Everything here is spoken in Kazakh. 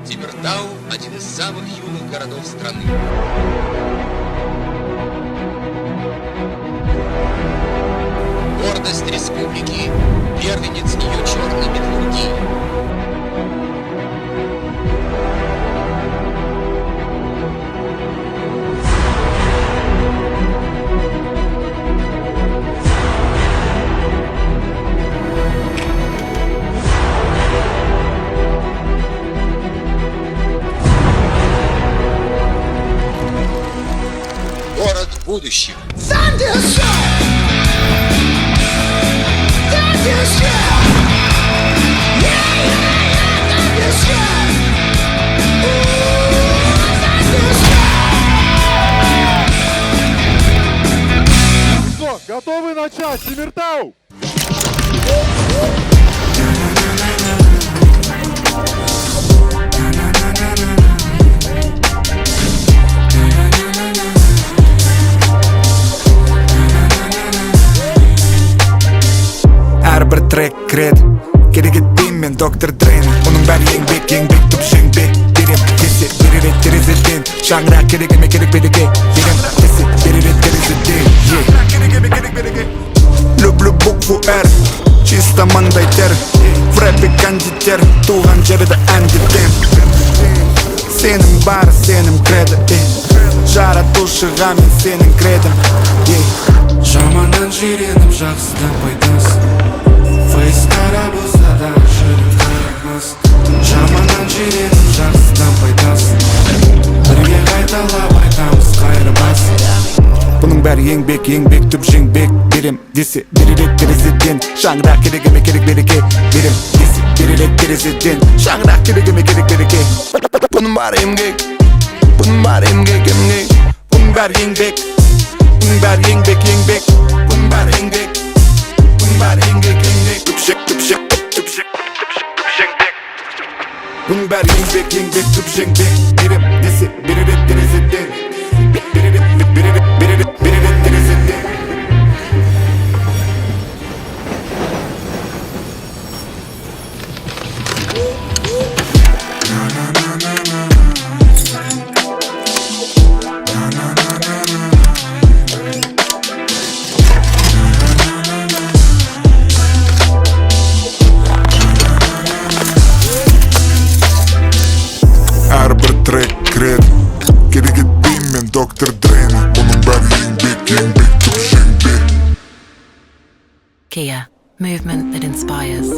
Тимиртау – один из самых юных городов страны. Гордость республики, первенец ее черной металлургии. Город будущего. Что, готовы начать? Тимиртау! Әрбір трек кіреді керегетпейм мен доктор дрейн. Оның бәрі еңбек түпшең бек берем десе беререт терезеден. Шаңырақ керек еме керек береге берем десе беререт терезеден. Люблю букву Р, чисто маңдай тер. В рэпе кондитер, туған жерді әндетем. Сенің бары сенің креdo, жаратушыға мен сенің кредом. Жаманнан жиреніп жақсыдан пайдасы, фейс қара болса да жүрек қарамас. Жаманнан жиреніп жақсыдан пайдасы, бірге қайталап айтамыз қайыр бас. Бұның бәрі еңбек түп жеңбек берем десе беререт терезеден. Шаңырақ керек еме керек береке берем десе беререт терезеден. Шаңырақ керек еме керек береке. Бұның бәрі еңбек, бұның бәрі еңбек. Бұның бәрі еңбек, бұның бәрі еңбек. Бұның бәрі еңбек, бұның бәрі еңбек. Түп жеңбек. Бұның бәрі еңбек түп жеңбек берем десе беререт терезеден. Беререт терезеден. Әрбір трек кіреді керегетпейм мен доктор дрейн. Оның бәрі еңбек түп жеңбек. Kia, movement that inspires.